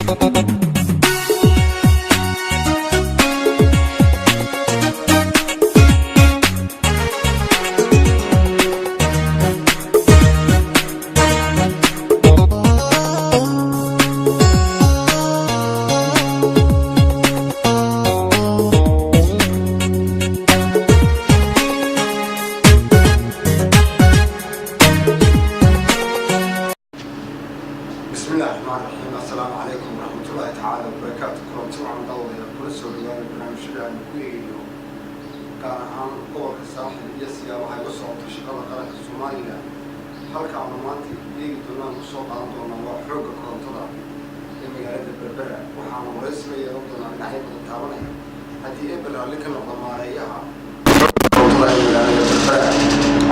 بسم الله الرحمن الرحيم. السلام عليكم ورحمة الله تعالى وبركاته. كلام سمع من الله كل سوريان برنامج شرع الكويت كان عن قوة الساحل يسيا وهاي وصوت شغلة قناة الصومالية هلك عماماتي يجي دونان وصوت عن دونان وحوق كلام طلع المجالات البربرة وحنا ورسمي يردنا نحيب التعاونية هذه إبرة لكن الضماريها طلع المجالات البربرة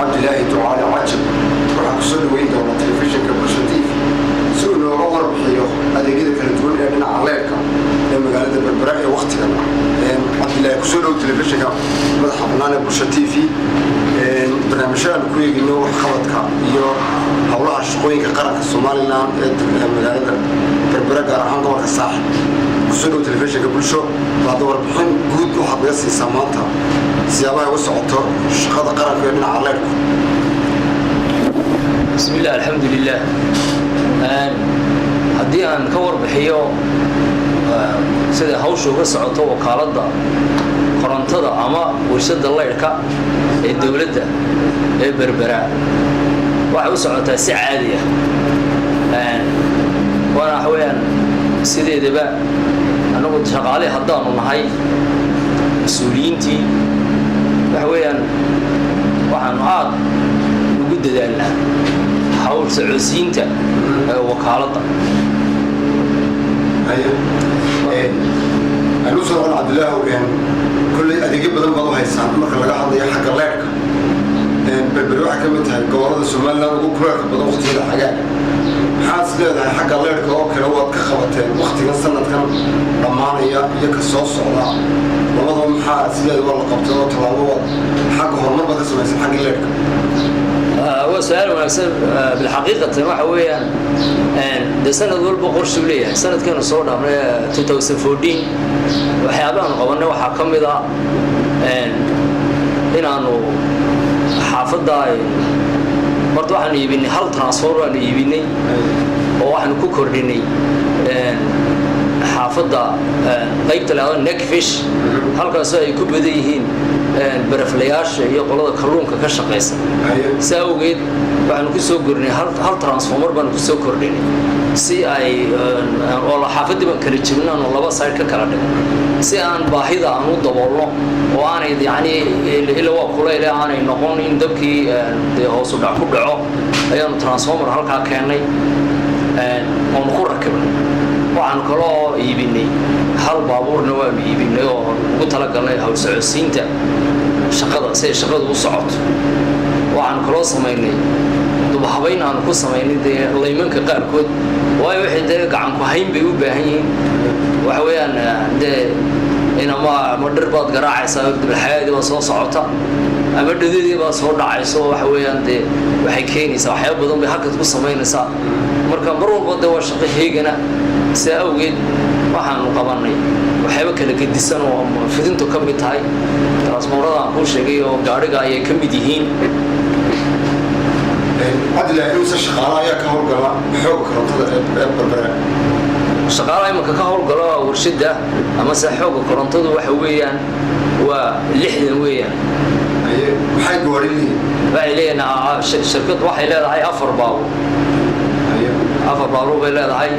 عبد الله تعالى عجب وحنا كسر وين دون التلفزيون كبرشتيف سوء لوغا وربحيو adeegyada kala duwan ee dhinaca leerka ee magaalada Berbera ee waqtigan Cabdilaahi ku soo dhow telefishinka madaxa bannaan ee Bulsho TV barnaamijyada ku eegino wax qabadka iyo hawlaha shaqooyinka qaranka Soomaaliland ee magaalada Berbera gaar ahaan gobolka Saaxil ku soo dhow telefishinka Bulsho baad warbixin guud oo hadda siisaa maanta siyaabaha u socoto shaqada qaranka ee dhinaca leerka bismillah alxamdulillah haddii aan ka warbixiyo sida hawsha uga socoto wakaaladda korontada ama warshada leyrka ee dawladda ee Berbera waxay u socotaa si caadi ah waana haween sideedaba anagu shaqaale haddaanu nahay mas'uuliyiintii waxaan aad ugu dadaalnaa hawl socodsiinta wakaaladda أنا أسرع عبد الله وين كل أديك بدل ما ضوء هيسان مرة لقى حد يحق الليرك بالبروح كمتها الجوارد السومالية وكلها بدل وقت هذا حاجات حاس له حق الليرك أوكل هو كخبتين وقت السنة كان رمانية يكسوس على ومضم حاس له والله قبضه طلعوا حقهم ما بس ما يصير حق الليرك هو سؤال مناسب بالحقيقة ما هو ده سنة دول بقرش وليه سنة كانوا صورنا من 2014 وحيابان قبلنا وحكم ذا هنا إنه حافظ ده برضو إحنا يبيني هل ترانسفور اللي يبيني أو إحنا كوكوريني حافظ ده قيبت له نكفش هل كاسوا يكون بديهين برفلياش يقولون كلهم كشقيس ساوجد وعن كسو قرني هل ترانسفورمر بان كسو قرني سي أي والله حافظ بان كريتشمنا والله بس هيك كلامه سي أن باهيدا أنو دبولو وأنا يعني إلا وقوله إلا أنا نقول إن دبكي ده هو صدق كبرعه أيام ترانسفورمر هل كأني ونقول ركبنا وعن كلا يبيني هل بابور نوع يبيني وقتلا قلنا هو سعسينته شقة سي شقة وصعد وعن كلا سميني دبحبين عن كل سميني ده الله يمنك قاركود واي واحد ده عن كهين بيوبهين وحويان ده إنما مدربات قراعي سبب بالحياة دي وصو صعوتها أما الدنيا دي بس هو دعيسو وحويان ده وحكيني سو حياة بدون بحكة كل سميني سا مركب برو بده وشقة هيجنا سأوجد waxaan qabanay waxayba kala gedisan oo fidintu ka mid tahay transformada aan ku sheegay oo gaariga ay ka mid yihiin عدل إنه شغالة يا كهول قلا حوق كرنتة بربرة شغالة إما كهول قلا ورشدة أما سحوق كرنتة وحويا ولحن ويا حي جواريلي بقى لينا شركة واحد لا هاي أفر باو أفر باو لا هاي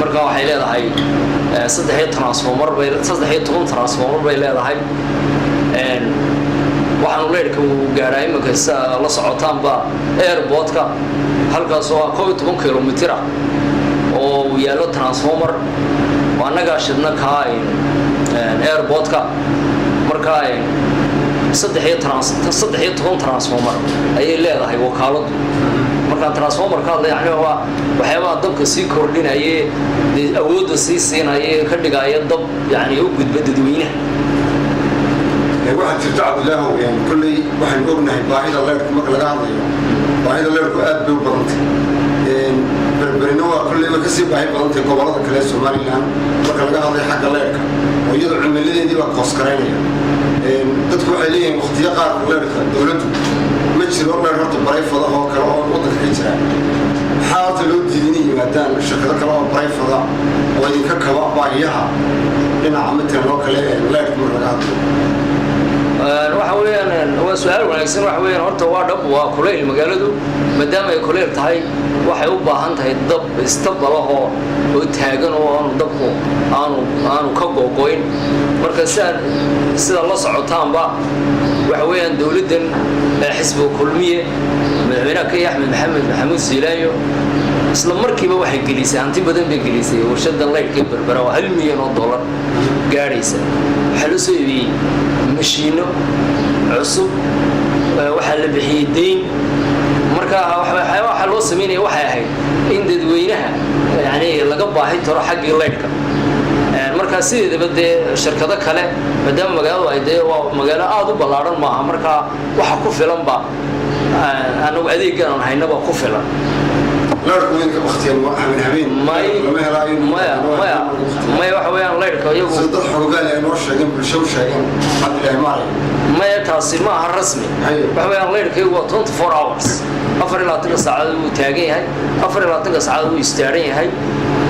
marka waxay leedahay 3 transformer bay 3 transformer bay leedahay waxaan leeyahay uu gaaray imika la socotaan ba airport-ka halkaas oo 12 kilomitir oo yaalo transformer wanaga shidna ka airport-ka marka 3 transformer ayay leedahay wakaaladu marka transformer ka yani waxyaaba dabka si kordhinayay awood si siinayay ka dhigaya dab yani u gudba dadweynaha waxaan jirta Cabdilaahi yani kulli waxaan ognahay baahida leerka marka laga hadlayo baahida leerku aad bay u badantay بربرنا وكل ما كسب بعيد بلانتي قبلات كلا سومالي لان وكلا هذا حق ليرك ويدعو عمليين دي وقصكرينيا dadku waxay leeyihiin waqtiyo qaar leerka dawladdu ma jiro leer horta barayfada oo kale oo wadanka ka jira xaalada loo diidinay yimaadaan shirkado kale oo barayfada oo ay ka kaba baahiyaha dhinaca midka loo kale leerka markaa waxa weeyaan waa su'aal wanaagsan waxa weeyaan horta waa dhab waa kuleyl magaaladu maadaama ay kuleyl tahay waxay u baahan tahay dab istabalo oo taagan oo dabku aanu ka go'goyn marka sida la socotaanba waxa weeyaan dawladdan xisbiga kulmiye madaxweynaha ka Axmed Maxamuud Siilaayo isla markiiba waxay gelisay hanti badan bay gelisay warshadan leydhka Berbera oo $1 milyan gaaraysa waxa la soo iibiyay mashiino cusub waxa la bixiyay deyn marka waxa loo sameeyay waxay ahayd in dadweynaha yani laga baahi tiro xaqii leydhka marka sideedaba shirkado kale maadaama magaaladu ay waa magaalo aad u ballaaran maaha marka waxa ku filan ba anagu adeegan haynaba ku filan leerku inka waqtiyan waxaan habeen ma waxa weeyaan leerka iyagu dad xogaal ay noo sheegeen bulsho sheegeen hadii maaray ma taasi ma aha rasmi waxa weeyaan leerka iyagu 24 hours 24 saacadood uu taagan yahay 24 saacadood uu istaaran yahay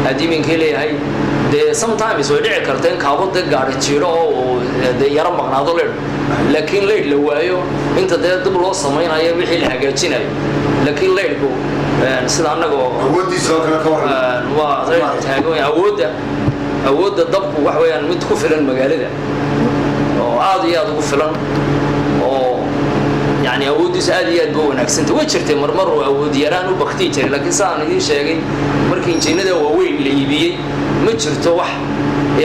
hadii min kaleeyahay sometimes way dhici kartaa in kaabada gaari jiro oo yara maqnaado leer laakiin leer la waayo inta dib loo sameeynayo wixii la hagaajinayo laakiin leerku sida anagu awoodiisa kala ka waran waa taagan awoodda dabku wax weeyaan mid ku filan magaalada oo aad iyo aad ugu filan oo yani awoodiisa aad iyo aad buu wanaagsan way jirtay marmar oo awood yaraan u baqti jiray laakiin saan idin sheegay markii injiinada waaweyn la iibiyay ma jirto wax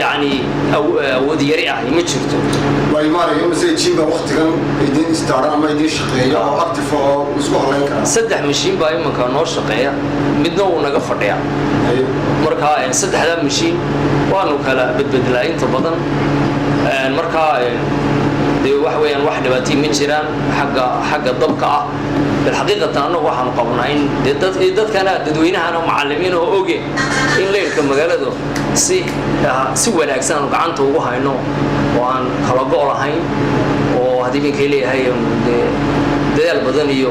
yani awood yari ah ma jirto way maarayeen masay jiimba waqtigan idin istaaran ama idin shaqeeyo oo active oo isku haleyn kara saddex mashiin baa imanka noo shaqeeya midna uu naga fadhiya marka saddexda mashiin waanu kala bedbedelaa inta badan marka wax weeyaan wax dhibaato ma jiraan xagga dabka ah بالحقيقة أنا واحد قبناين دت كان ددوينها أنا معلمين وأوجي إن ليرك مجالده سوى الأجسام وقعنته وها إنه وعن خلاقة رهين وهذه من كلي هاي ده البدنية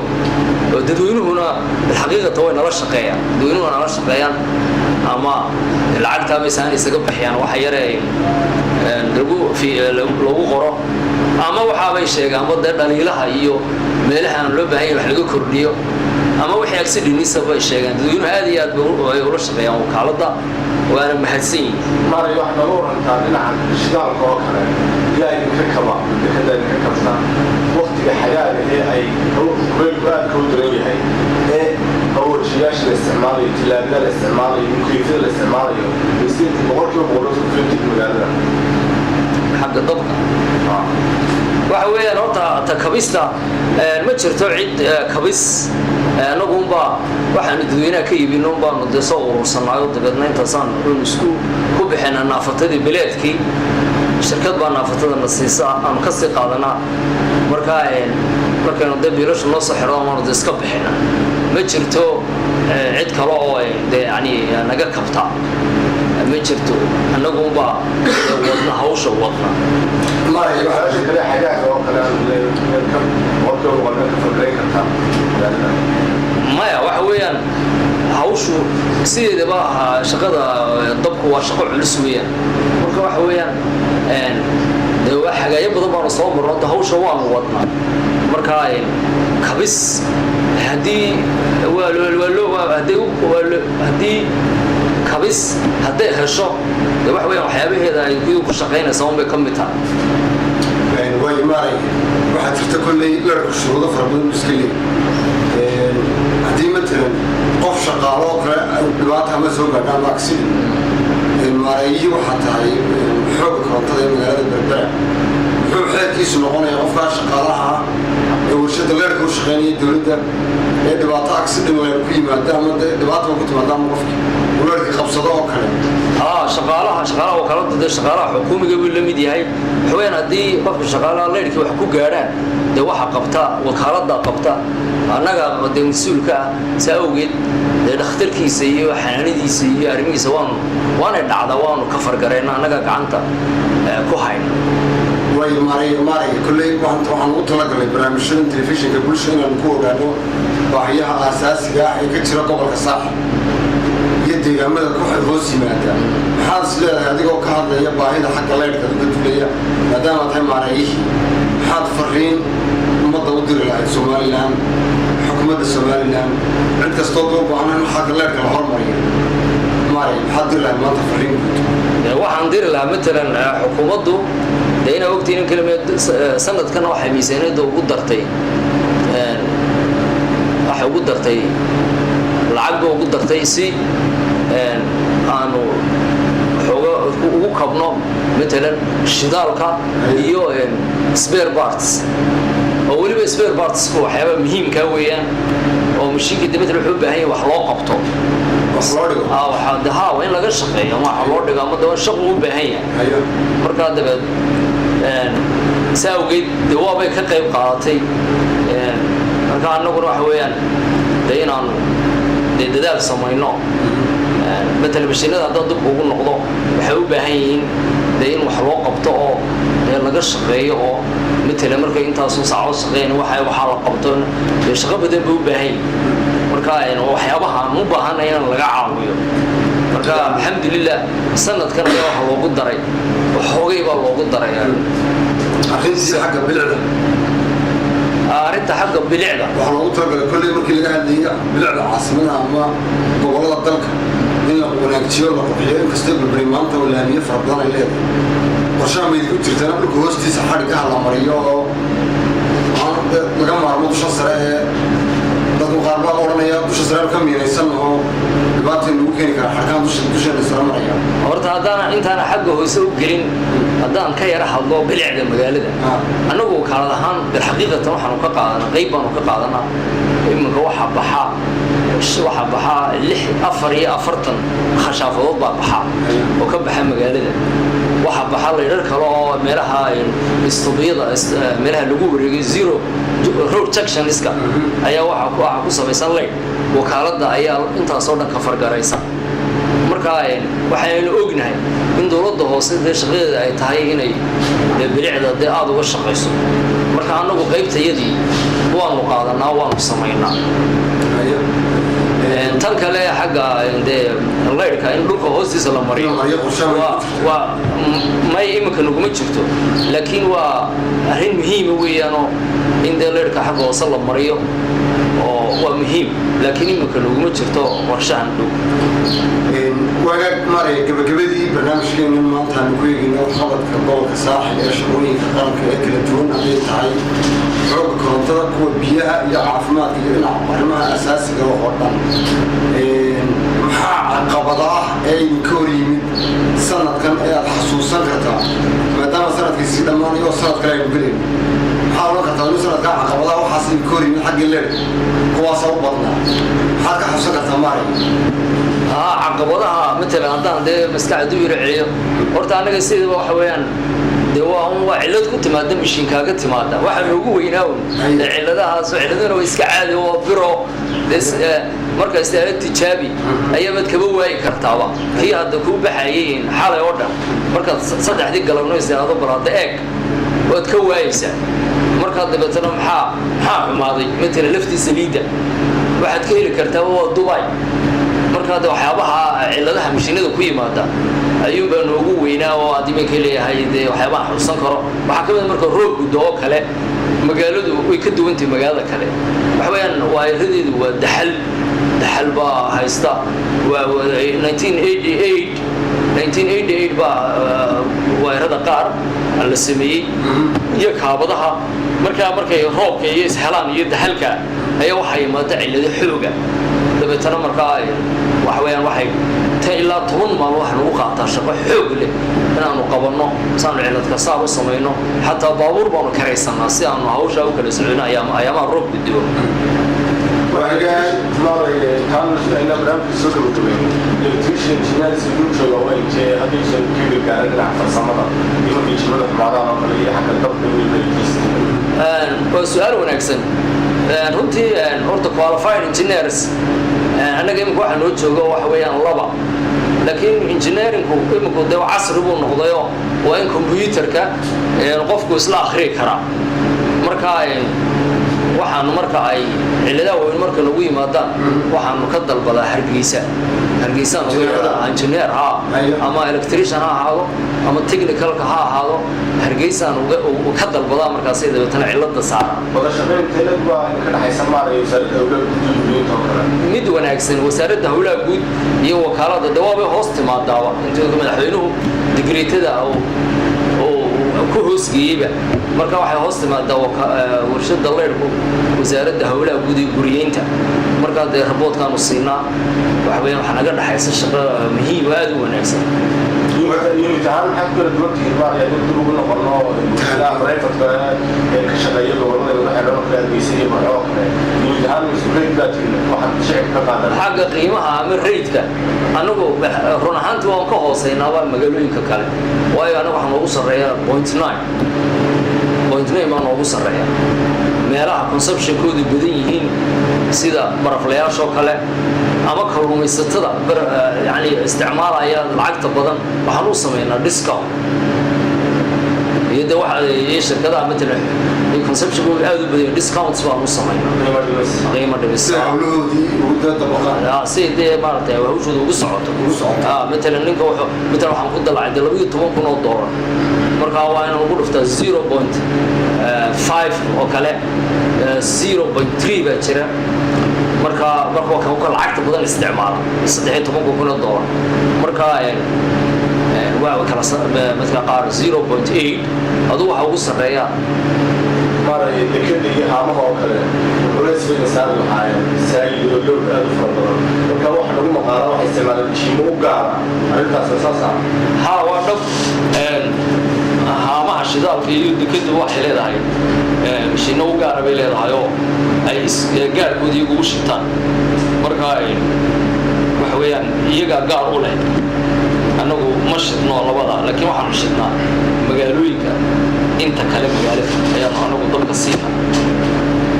ددوينه هنا بالحقيقة هو نرش شقيان ددوينه أنا نرش شقيان أما العقد هذا بيسان يسقط بحيان وحيره في لو قرا أما وحابي شيء أما ده دليلها إيوه meelaha loo baahan yahay wax laga kordhiyo ama wixii accident sabab ay sheegan dadweynuhu aad iyo aad ay ula shaqeeyaan wakaalada waana mahadsan maray wax lagu rantaa dhinaca shidaalka oo kale ilaahay ka kaba kada ka kabsan waqtiga xayaada ay kuleelkaad ku dareeyahay awoojiyaasha isticmaalayo tilaabada isticmaalayo kuyfada isticmaalayo isii boqolkiiba boqol ku filan magaalada xagga dabka waxa weeyaan horta takabista ma jirto cid kabis anagu waxaan dadweynaha ka iibino baanu soo urursanayo dabadna intaasaan isku ku bixinaa naafatadii bileedkii shirkad baa naafatada nasiisa aan ka sii qaadanaa markaanu biilashu noo soo xiro ama iska bixinaa ma jirto cid kale oo yani naga kabta ma jirto anagu wadna hawsha wadna ما هي واحد كده حاجات هو كلام يركب وقته ولا كفرين كتاب ما يا وحويان هوشو سيده بقى شقده dabku waa shaqo culus weeyaan marka waxa weeyaan de waxa xagaaya badan baan soo marno hawsha waan wadnaa marka kabis hadii hadii kabis hadday hesho wax weeyaan waxyaabaheeda ay ku shaqeynaysaa oo ka mid tahay way maray waxa jirta kulay leerku shuruudo farbadan iskili hadii matalan qof shaqaalo kale dhibaato ama soo gaadhaan accident maray waxa tahay xoog koontada magaalada Berbera wuxuu xeelkiisu noqonayaa qofka shaqaalaha ee warshada leerku shaqeynaya dawladda ee dhibaato accident leer ku yimaada ama dhibaato ku timaada qofkii ولكن خبصة أو كلام. shaqaalaha wakaalada shaqaalaha xukuumiga buu la mid yahay waxweeyaan haddii qofka shaqaalaha leyrkii wax ku gaadhaan dee waxa qabta wakaalada qabta annaga dee mas-uulka ah saa awgeed dee dhakhtarkiisa iyo xanaanadiisa iyo arrimihiisa waanay dhacda waanu ka fargarayna annaga gacanta ku hayna way maray kulley waxaan ugu talagalay barnaamijyada telefishinka bulshada inaan ku ogaano baahiyaha aasaasiga ah ee ka jira gobolka saaxil iyo deegaamada ku hoos yimaada maxaad is leedahay adigoo ka hadlaya baahida xagga leyrhka uga tulaya maadaama tahay maarayihii maxaad fariin ummadda u diri lahayd somalilan xukuumadda somalilan cid kastoo doo go-aan in xagga leyrhka la hormariyo maray maxaad diri lahayd maanta fariin guud waxaan diri lahaa matalan xukuumaddu dee inaa ogtihiin kelimeed sanadkana waxay miisaaniyadda ugu dartay waxay ugu dartay lacagba ugu dartay si aanu xooga ugu kabno matalan shidaalka iyo spare parts oo weliba spare partsku waxyaaba muhiimkaa weeyaan oo mashiinka de matalan wuxuu u baahan yahay wax loo qabto waa in laga shaqeeyo ama waxa loo dhigo ama daba shaqu u baahan yahay markaa dabeed saa awgeed dee waabay ka qayb qaadatay markaa annaguna waxa weeyaan dee inaanu dee dadaal samayno matalan mashiinada haddaan dib ugu noqdo waxay u baahan yihiin dee in wax loo qabto oo dee laga shaqeeyo oo matalan markay intaasoo saaco shaqeyn waxaa la qabto dee shaqo badan bay u baahan yihin marka waxyaabaha aan u baahanay inaan laga caawiyo marka alxamdulilah sanadkan ayaa waxa loogu daray xoogay baa loogu daray arrinta xagga bilicda waxaa loogu talagalay kolley markii laga hadlaya bilicda caasimada ama gobolada dalka in la wanaajiyo la qurxiyo inkastoo balbari maanta oo laamiye fara badan ay leedahay qorshaha mayd ku jirtana dhulka hoostiisa xadhiggaha la mariyo oo laga maarmo dusha sare ee dadku qaar baa odhanaya dusha sare ka miinaysan oo dhibaatay nagu keeni kara xarkaan dusheena sare maraya horta haddaan intaana xagga hoose u gelin haddaan ka yara hadlo bilicda magaalada annagu wakaalad ahaan bilxaqiiqatan waxaanu ka qaadanaa qayb baanu ka qaadanaa iminka waxaa baxaa 4 khashaafadood baa baxaa oo ka baxa magaalada waxaa baxaa laydhar kale oo meelaha istubiyada meelaha lagu wareegay zero road sectionska ayaa waxaa ku samaysan leyd wakaaladda ayaa intaasoo dhan ka fargaraysa marka waxaynu ognahay in dowladda hoose dee shaqadeeda ay tahay inay bilicda dee aada uga shaqayso marka annagu qaybtayadii waanu qaadanaa waanu samaynaa tan kale xagga dee leyrhka in dhulka hoostiisa la mariyo waa may iminka naguma jirto laakiin waa arrin muhiima weeyaanoo in dee leyrhka xagga hoose la mariyo oo waa muhiim laakiin iminka naguma jirto qorshahan dhow wagaag maray gabagabadii barnaamijkeena maanta aanu ku eegayno qabadka gobolka saaxil ee shaqooyinka qaranka ee kala duwan hadday tahay xoogga korontada kuwa biyaha iyo caafimaadka iyo dhinaca arrimaha asaasiga oo dhan maxaa caqabada ah ee idinka hor yimid sanadkan ee aad xasuusan kartaa maadaama sanadkiisii dhammaanayo oo sanad kale aynu gelayno maxaa odhan kartaa inu sanadkaa caqabadaha waxaas idinka hor yimid xaggii leer kuwaasa u badnaa maxaad ka xasuusan kartaa maray caqabadaha matalan haddaan dee maskaxda u yara celiyo horta annaga sideedaba waxa weeyaan dee waa cillad ku timaada mishiinkaaga timaada waxa noogu weynaawn cilladahaas cilladuna waa iska caadi oo biro marka istaala tijaabi ayaamaad kaba waayi kartaaba kii hadda kuu baxayayin xalay oo dhan markaad 3 galabno istaado baraada eeg waad ka waayaysaa markaad dabeetana maxaa xumaaday matalan laftiisa liida waxaad ka heli kartaa waa Dubai marka waxyaabaha cilladaha mashiinada ku yimaada ayuunba noogu weynaa oo adiminka leeyahay dee waxyaabaha xusan karo waxaa ka mid marka roobku doo kale magaaladu way ka duwantay magaalada kale waxa weeyaan waayiradeedu waa daxal baa haysta waa 1988 baa waayirada qaar la sameeyey iyo kaabadaha markay roobka iyo ishelaan iyo daxalka ayaa waxaa yimaada cillado xooga dabeetana markaa waxa weeyaan waxay tan ilaa 10 maalmo wax lagu qaataa shaqo xoog leh inaanu qabanno saanu ciladka saar u samayno xataa baabuur baanu karaysanaa si aanu hawsha u kala socono ayaamaha roobku dibo وحاجات مرة كان إحنا برامج السوق الوطني التكنيشن جنال سيدون شو وين شيء هذا يصير كبير كان نلعب في الصمدة يوم في شمال حمارة عملية حتى الضبط من البيتيس. سؤال ونكسن runtii horta qualified engineers anaga imika waxaa noo jooga waxa weeyaan laba laakiin engineeringku iminku dee casri buu noqdayo waa in computerka qofku isla akhriyi karaa marka waxaanu marka ay ciladaha waaweyn marka lagu yimaadaan waxaanu ka dalbadaa hargeysaan engineer ama electrician ha ahaado ama technicalka ha ahaado hargeysaan ka dalbadaa markaasay dabeetana cilada saara mid wanaagsan wasaaradda howlaha guud iyo wakaalada dawaabay hoos timaadaaba inta madaxweynuhu digreetada ku hoosgeeyeyba marka waxay hoos timaadaa warshada leyrku wasaaradda howlaha guud iyo guriyeynta markaa dee raboodkaanu siinaa waxa weeyaan waxaa naga dhaxaysa shaqo muhiim oo aad u wanaagsan imtixaan maxaad ku kala duwan tihiin baa yaa dib ugu noqono imtixaanaha barayfadka ka shaqeeya gobolada lagu xidhan oo kale adgeysa iyo marxoo kale imtixaan mas-uuliyaed baa tihin waxaad shicibka ka qaadan xagga qiimaha ama raydka anagu run ahaantii waan ka hooseynaaba magaalooyinka kale waayo anagu waxaa noogu sarreeya point nine baa noogu sarreeya meelaha consumptionkoodu badan yihiin sida baraflayaashoo kale ama kalluumaysatada yani isticmaalaya lacagta badan waxaan u samaynaa discount iyo de waxa shirkadaha matalan consumptionkoodu aad u badan discounts baan u samaynaa qiimo dhimis si dee maaragtay hawshooda ugu socoto matalan ninka matalan waxaan ku dalacay de $12,000 markaa waa inaan ugu dhuftaa 0.5 oo kale 0.3 baa jira marka lacagta badan isticmaala $13,000 marka waa kala midka qaar 0.8 adu waxa ugu sareeya maray dekada iyo haamaha oo kale culays weyn saaran lahaayeen saayid oo loo aad u fadlan marka waxa lagu maqaala waxa isticmaalaan jimo u gaar arrintaas asaas ah waa dhab haamaha shidaalka iyo dekadu waxay leedahay mashino u gaar bay leedahay oo ay gaarkoodii ugu shitaan marka waxa weeyaan iyaga gaar u leh anagu ma shidno labada laakiin waxaan shidnaa magaalooyinka inta kale magaalada ayaan anagu dalka siinaa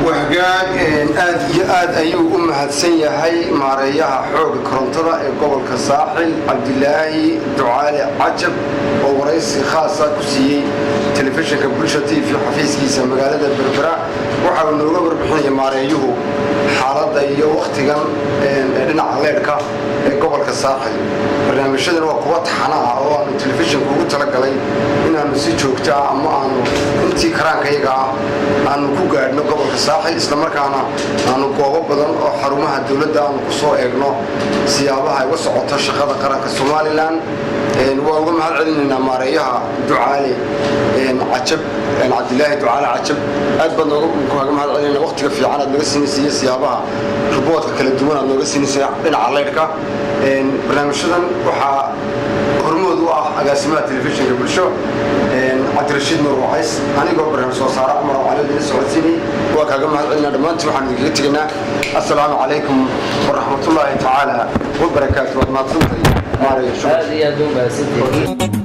وحقاق aad ayuu u mahadsan yahay maareeyaha xooga korontada ee gobolka saaxil Cabdilaahi Ducaale Cajab oo waraysi khaas ah ku siiyay telefishinka Bulsho TV xafiiskiisa magaalada Berbera waxa uu nooga warbixinayay maareeyuhu xaaladda iyo waqtigan dhinaca leerka ee gobolka saaxil barnaamijyadan waa kuwa taxana ah oo aanu telefishinka ugu talagalay inaanu si joogto ah ama aanu intii karaankayaga ah aanu ku gaadhno gobolka saaxil isla markaana aanu goobo badan oo xarumaha dawladda aanu ku soo eegno siyaabaha ay uga socoto shaqada qaranka Somaliland waa uga mahad celinaynaa maareeyaha Ducaale Cajab Cabdilaahi Ducaale Cajab aad baan uga mahad celinaynaa waqtiga fiican aad naga siinaysiin siyaabaha riboodka kala duwan aad naga siinaysaa dhinaca leerka barnaamijyadan waxaa hormood u ah agaasimaha telefishinka Bulsho Cabdirashiid Nuur Wacays anigoo barnaamij soo saara Umar Cali bin Socodsiini waa kaaga mahad celinaa dhammaantiin waxaan idinkaga tegaynaa assalaamu calaykum waraxmatullaahi tacaala wabarakaatuh. aad iyo aad u mahadsantihiin